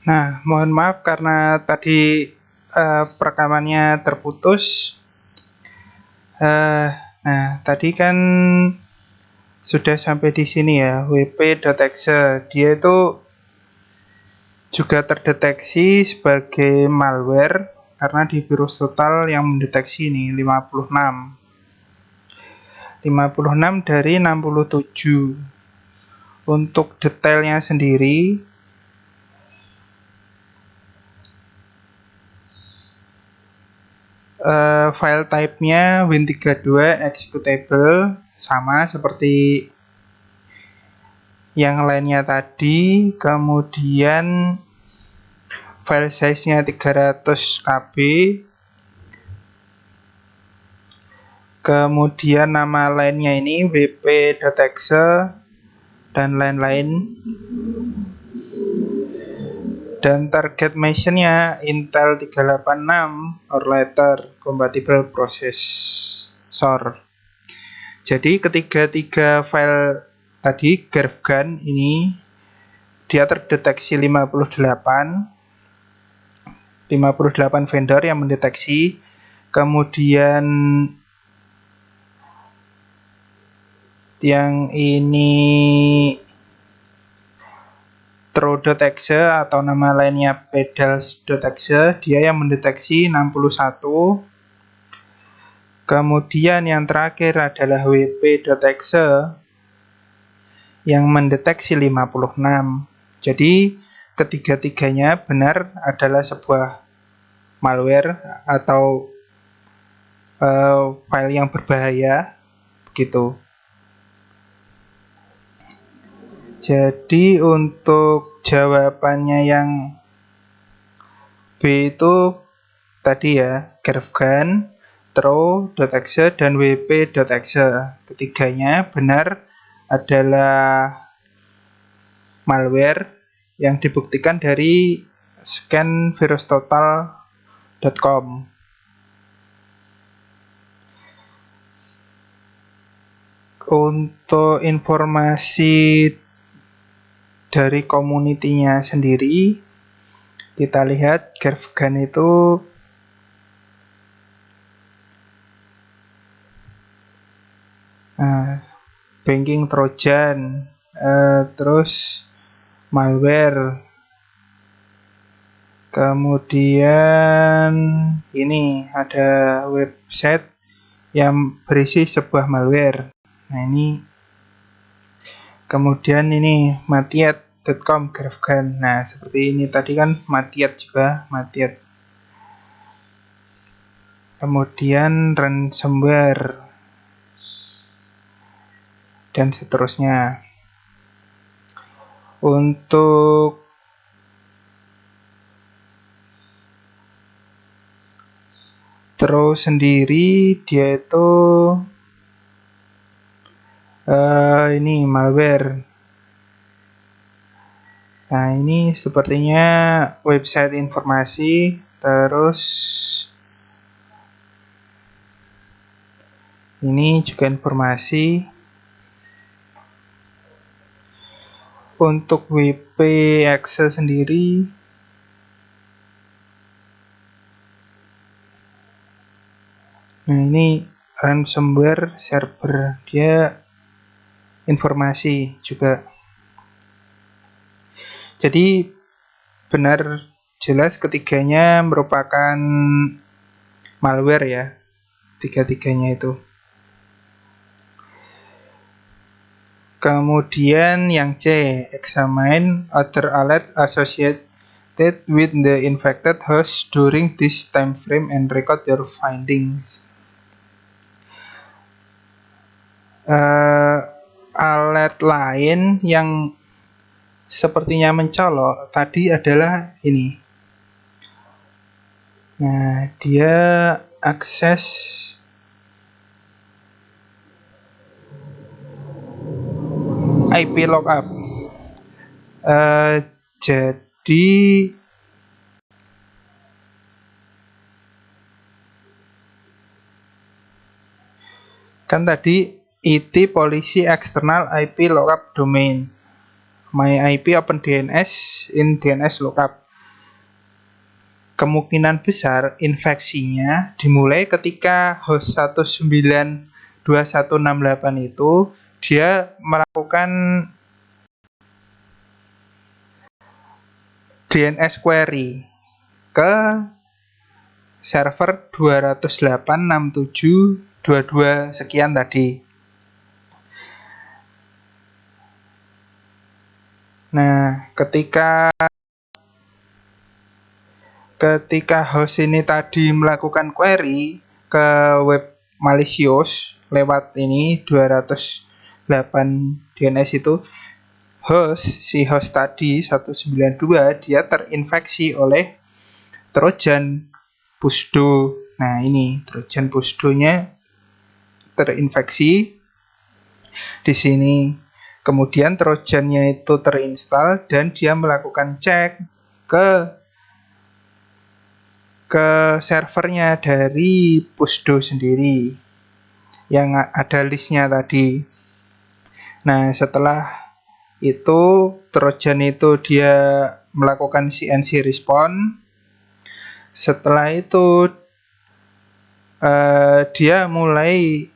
Nah, mohon maaf karena tadi perekamannya terputus. Nah, tadi kan sudah sampai di sini ya, wp.exe. Dia itu juga terdeteksi sebagai malware karena di virus total yang mendeteksi ini 56 dari 67. Untuk detailnya sendiri, file type-nya Win32 executable, sama seperti yang lainnya tadi. Kemudian file size-nya 300 KB. Kemudian nama lainnya ini wp.exe dan lain-lain. Dan target machine-nya Intel 386 or later compatible processor. Jadi ketiga file tadi, Graphgan ini dia terdeteksi 58 vendor yang mendeteksi. Kemudian yang ini Throw.exe atau nama lainnya pedals.exe, dia yang mendeteksi 61. Kemudian yang terakhir adalah wp.exe yang mendeteksi 56. Jadi ketiga-tiganya benar adalah sebuah malware atau file yang berbahaya, begitu. Jadi untuk jawabannya yang B itu tadi ya, Graphgan, Throw.exe, dan wp.exe. Ketiganya benar adalah malware yang dibuktikan dari scan virustotal.com. Untuk informasi dari community-nya sendiri, kita lihat Graphgan itu banking trojan, terus malware. Kemudian ini ada website yang berisi sebuah malware. Nah, ini kemudian ini matiat.com Graphgan. Nah, seperti ini tadi kan matiat juga, matiat. Kemudian ransomware dan seterusnya. Untuk Throw sendiri dia itu ini malware. Nah, ini sepertinya website informasi. Terus ini juga informasi. Untuk wp.exe sendiri, nah ini ransomware server, dia informasi juga. Jadi benar jelas ketiganya merupakan malware ya, tiga-tiganya itu. Kemudian yang C, examine other alert associated with the infected host during this time frame and record your findings. Alert lain yang sepertinya mencolok tadi adalah ini. Nah, dia akses IP lookup. Jadi kan tadi IT polisi eksternal IP lookup domain. My IP open DNS in DNS lookup. kemungkinan besar infeksinya dimulai ketika host 192.168 itu dia melakukan DNS query ke server 208.67.22 sekian tadi. Nah, ketika host ini tadi melakukan query ke web malicious lewat ini 208 DNS itu, si host tadi 192 dia terinfeksi oleh Trojan Pusdo. Nah, ini Trojan Pusdo-nya terinfeksi di sini. Kemudian Trojannya itu terinstall dan dia melakukan cek ke servernya dari Pusdo sendiri yang ada listnya tadi. Nah, setelah itu Trojan itu dia melakukan CNC response. Setelah itu dia mulai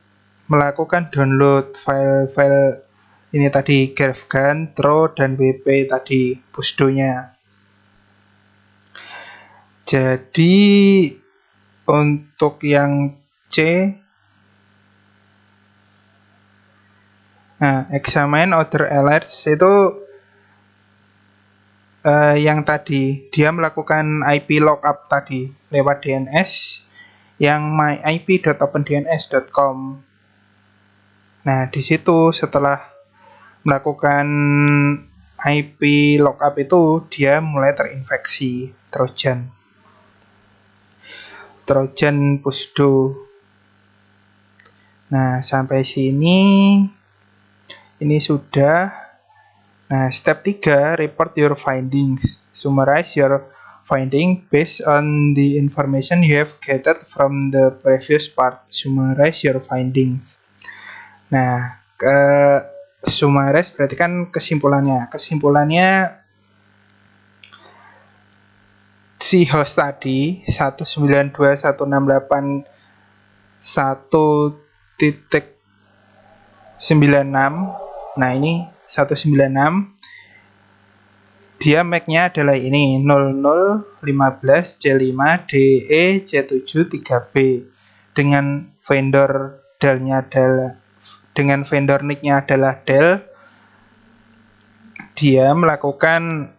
melakukan download file-file ini tadi, GraphGAN, Tro, dan WP tadi, Pusdonya. Jadi untuk yang C, examine other alerts itu yang tadi dia melakukan IP lookup tadi lewat DNS yang myip.opendns.com. Nah, di situ setelah melakukan IP lookup itu dia mulai terinfeksi Trojan Pusdo. Nah, sampai sini ini sudah. Nah, step 3, report your findings. Summarize your finding based on the information you have gathered from the previous part. Summarize your findings. Nah, summarize berarti kan kesimpulannya. Kesimpulannya si host tadi 192.168.1.96. Nah, ini 196 dia MAC-nya adalah ini 0015C5DE C73B dengan vendor Dell-nya dengan vendor nick-nya adalah Dell. Dia melakukan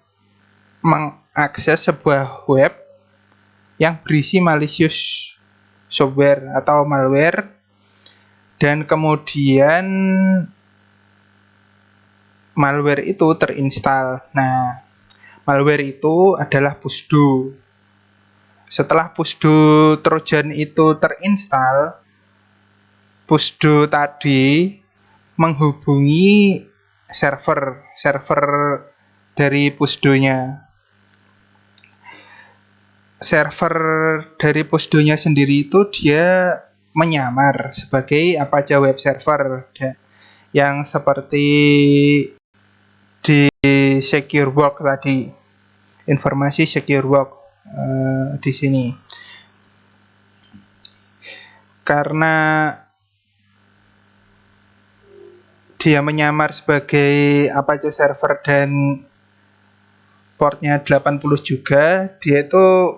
mengakses sebuah web yang berisi malicious software atau malware, dan kemudian malware itu terinstall. Nah, malware itu adalah Pusdo. Setelah Pusdo Trojan itu terinstall, Pusdo tadi menghubungi server dari Pusdonya. Server dari Pusdonya sendiri itu dia menyamar sebagai Apache web server yang seperti di SecureWorks tadi, informasi SecureWorks di sini. Karena dia menyamar sebagai Apache server dan portnya 80 juga, dia itu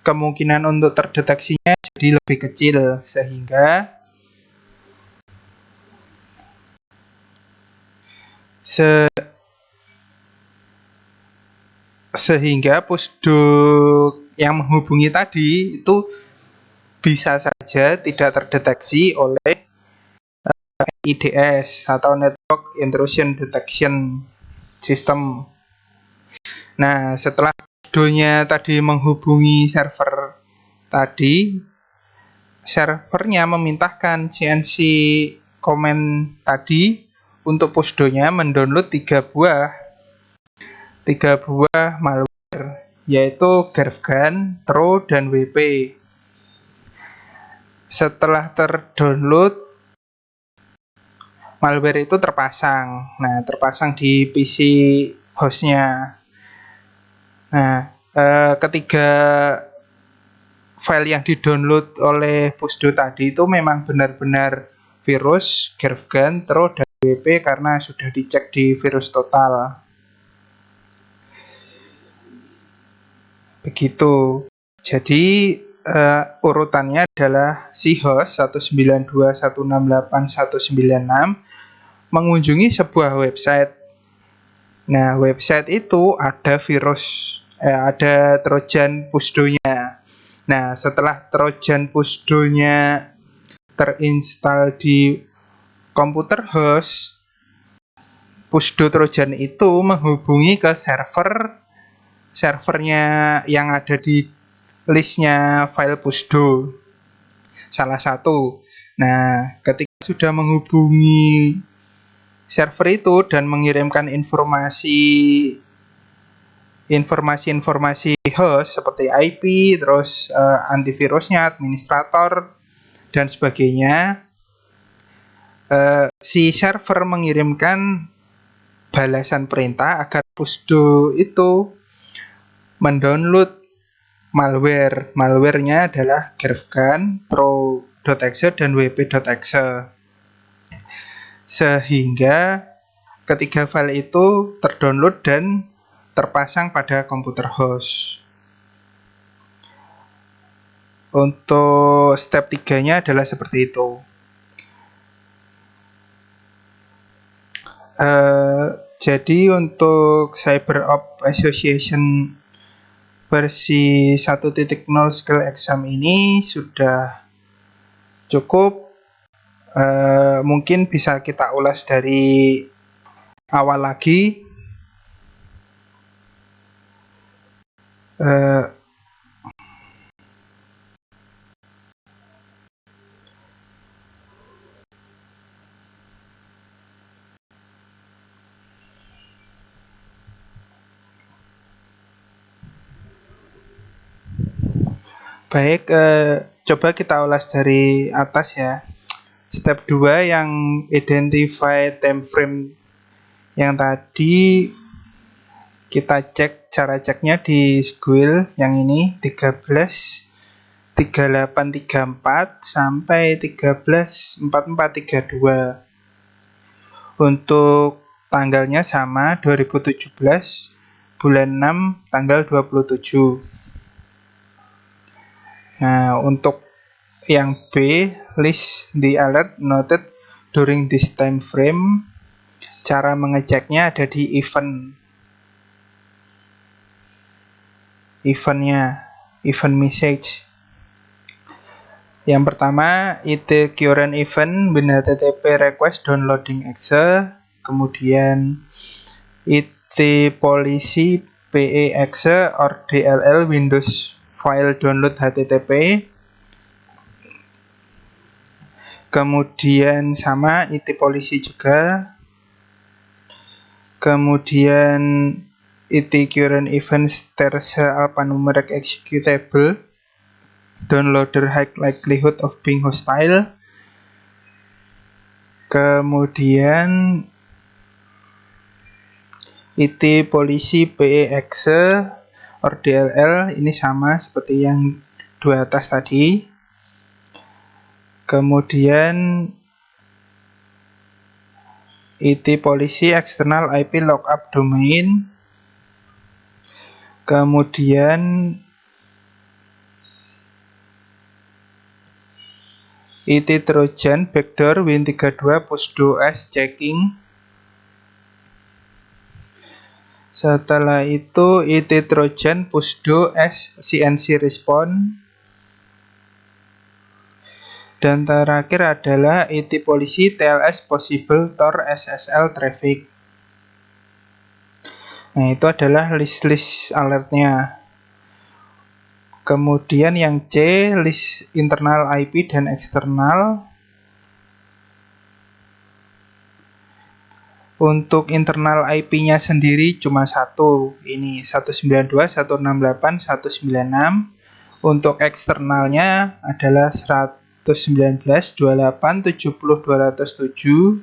kemungkinan untuk terdeteksinya jadi lebih kecil, sehingga Pusdo yang menghubungi tadi itu bisa saja tidak terdeteksi oleh IDS atau Network Intrusion Detection System. Nah, setelah Pusdonya tadi menghubungi server tadi, servernya memintahkan CNC comment tadi untuk Pusdonya mendownload 3 buah malware, yaitu GraphGAN, Tro, dan WP. Setelah terdownload, malware itu terpasang. Nah, terpasang di PC hostnya. Nah, ketiga file yang didownload oleh Pusdo tadi itu memang benar-benar virus, Gerfgan, Tro, dan WP karena sudah dicek di virus total. Begitu. Jadi urutannya adalah si host 192.168.196 mengunjungi sebuah website. Nah, website itu ada virus, ada trojan Pusdonya. Nah, setelah trojan Pusdonya terinstall di komputer host, Pusdo trojan itu menghubungi ke servernya yang ada di listnya file Pusdo salah satu. Nah, ketika sudah menghubungi server itu dan mengirimkan informasi host seperti IP, terus antivirusnya, administrator, dan sebagainya, si server mengirimkan balasan perintah agar Pusdo itu mendownload malware. Malwarenya adalah Gerfgan, Pro.exe, dan WP.exe. Sehingga ketiga file itu terdownload dan terpasang pada komputer host. Untuk step 3-nya adalah seperti itu. Jadi untuk CyberOp Association versi 1.0 skill exam ini sudah cukup. Mungkin bisa kita ulas dari awal lagi. Baik, coba kita ulas dari atas ya. Step 2 yang identify time frame yang tadi kita cek, cara ceknya di Squil yang ini 13.3834 sampai 13.4432. Untuk tanggalnya sama, 2017 bulan 6 tanggal 27. Nah, untuk yang B, list the alert noted during this time frame. Cara mengeceknya ada di event message. Yang pertama, IT current event bin HTTP request downloading exe, kemudian IT policy PE exe or DLL Windows file download HTTP. Kemudian sama IT policy juga. Kemudian IT current event strs alphanumeric executable downloader high likelihood of being hostile. Kemudian IT policy PE exe or DLL ini sama seperti yang dua atas tadi. Kemudian IT policy external IP lookup domain. Kemudian IT Trojan backdoor Win32 Pusdo-S checking. Setelah itu IT Trojan Pusdo-S CNC response. Dan terakhir adalah IT policy TLS possible Tor SSL traffic. Nah, itu adalah list alertnya. Kemudian yang C, list internal IP dan eksternal. Untuk internal IP-nya sendiri cuma satu, ini 192.168.196. Untuk eksternalnya adalah 119.28.70.207.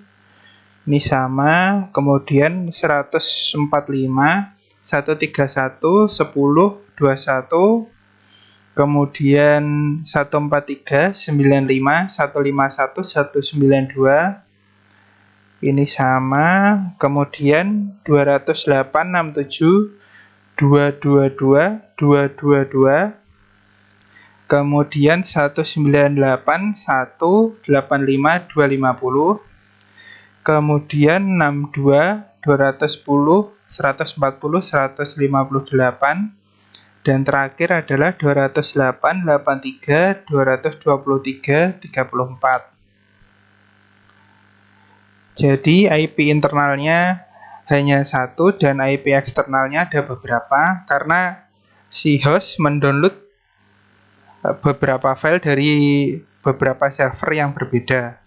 Ini sama. Kemudian 145 131.10.21, kemudian 143.95, 151, 192 ini sama, kemudian 208.67, 222, 222, kemudian 198, 185, 250, kemudian 62, 210, 140, 158, dan terakhir adalah 208, 83, 223, 34. Jadi IP internalnya hanya satu dan IP eksternalnya ada beberapa karena si host mendownload beberapa file dari beberapa server yang berbeda.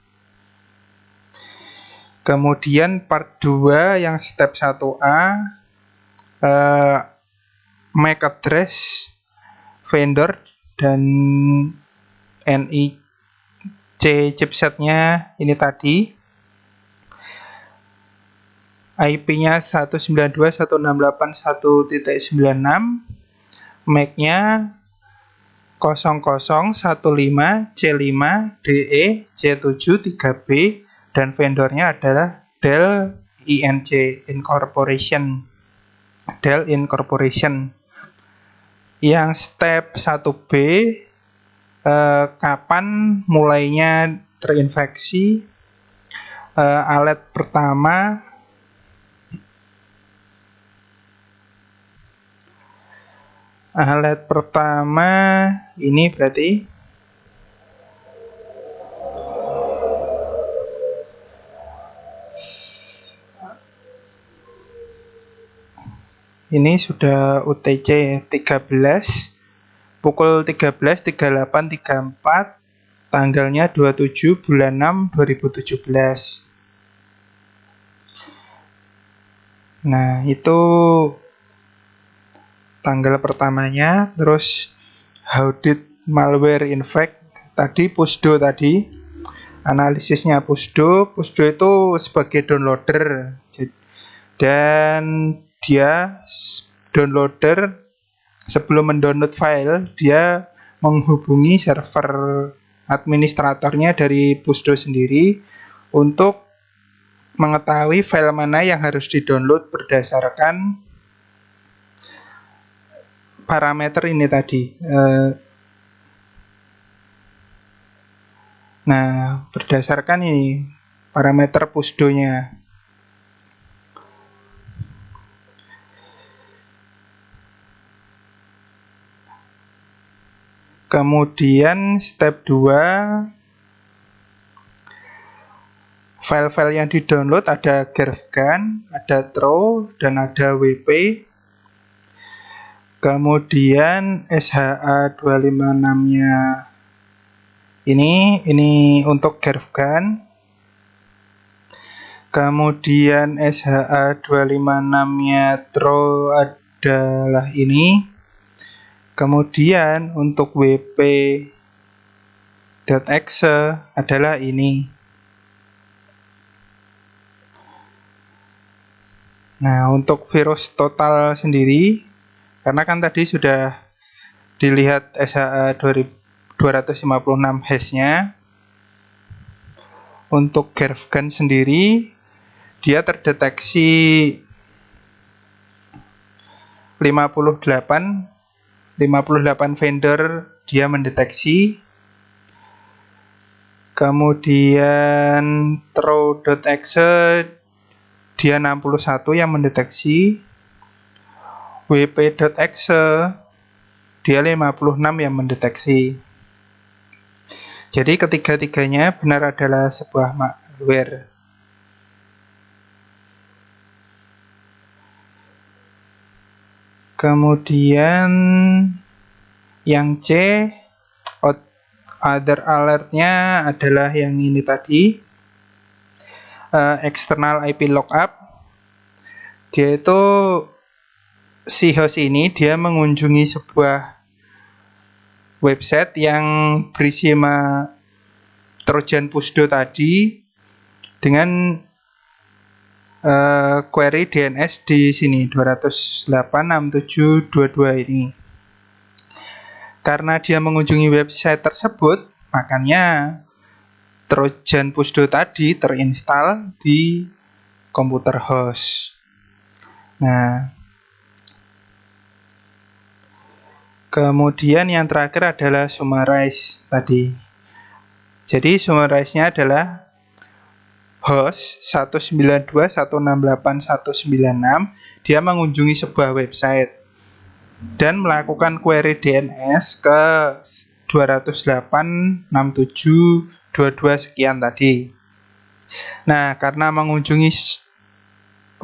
Kemudian part 2 yang step 1A, MAC address vendor dan NIC chipsetnya ini tadi. IP-nya 192.168.1.96, MAC-nya 0015C5D C7 3B, dan vendornya adalah Dell Incorporation. Yang step 1B, kapan mulainya terinfeksi. Alat pertama ini berarti ini sudah UTC 13 pukul 13.38.34, tanggalnya 27 bulan 6 2017. Nah, itu tanggal pertamanya. Terus how did malware infect tadi, Pusdo tadi, analisisnya Pusdo itu sebagai downloader, dan dia downloader sebelum mendownload file dia menghubungi server administratornya dari Pusdo sendiri untuk mengetahui file mana yang harus didownload berdasarkan parameter ini tadi. Nah, berdasarkan ini parameter Pusdo-nya. Kemudian step 2, file-file yang di-download ada Gerfgan, ada Throw, dan ada WP. Kemudian SHA-256-nya ini untuk Gerfgan. Kemudian SHA-256-nya Throw adalah ini. Kemudian untuk WP.exe adalah ini. Nah, untuk virus total sendiri, karena kan tadi sudah dilihat SHA-256 hash-nya, untuk Gerfgan sendiri dia terdeteksi 58 vendor dia mendeteksi. Kemudian Throw.exe dia 61 yang mendeteksi. WP.exe dia 56 yang mendeteksi. Jadi ketiga-tiganya benar adalah sebuah malware. Kemudian yang C, other alert-nya adalah yang ini tadi, external IP lookup. Dia itu, si host ini dia mengunjungi sebuah website yang berisi Trojan Pusdo tadi dengan query DNS di sini 208.6722 ini. Karena dia mengunjungi website tersebut, makanya Trojan Pusdo tadi terinstall di komputer host. Nah, kemudian yang terakhir adalah summarize tadi. Jadi summarize-nya adalah host 192.168.196 dia mengunjungi sebuah website dan melakukan query DNS ke 208.6722 sekian tadi. Nah, karena mengunjungi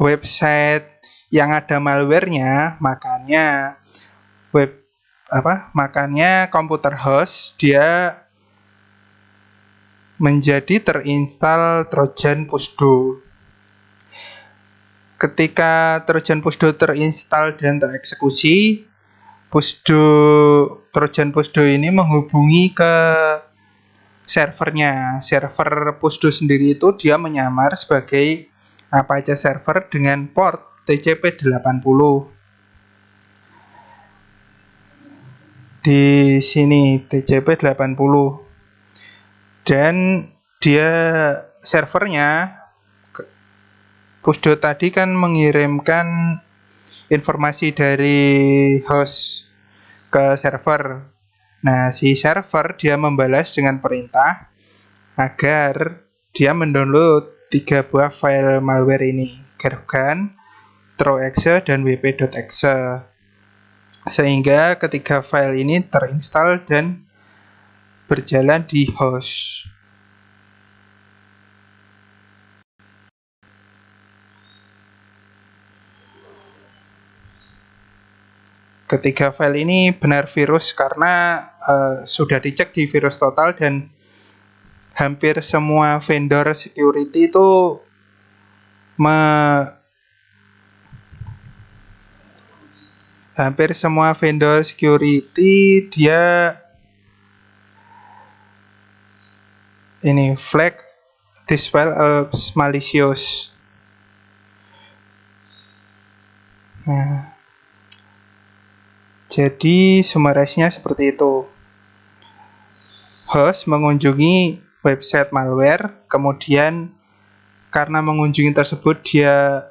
website yang ada malware-nya, makanya komputer host dia menjadi terinstall Trojan Pusdo. Ketika Trojan Pusdo terinstall dan tereksekusi, Trojan Pusdo ini menghubungi ke servernya. Server Pusdo sendiri itu dia menyamar sebagai Apache server dengan port TCP/80. Di sini TCP/80. Dan dia servernya Pusdo tadi kan mengirimkan informasi dari host ke server. Nah, si server dia membalas dengan perintah agar dia mendownload 3 buah file malware ini, Gergan, TROW.exe, dan wp.exe. Sehingga ketiga file ini terinstall dan berjalan di host. Ketiga file ini benar virus karena sudah dicek di Virus Total dan hampir semua vendor security itu dia ini flag this file as malicious. Nah, jadi summarize-nya seperti itu. Host mengunjungi website malware, kemudian karena mengunjungi tersebut dia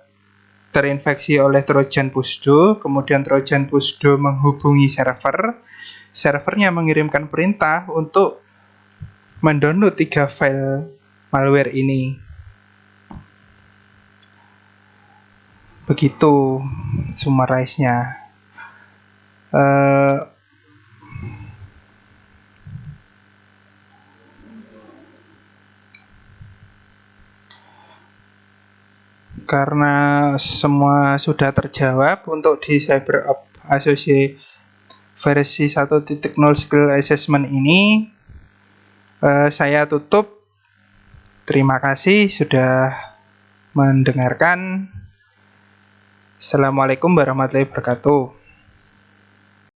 terinfeksi oleh Trojan Pusdo, kemudian Trojan Pusdo menghubungi servernya mengirimkan perintah untuk mendownload 3 file malware ini. Begitu summarize-nya. Karena semua sudah terjawab untuk di CyberOp Associate versi 1.0 Skill Assessment ini, saya tutup. Terima kasih sudah mendengarkan. Assalamualaikum warahmatullahi wabarakatuh.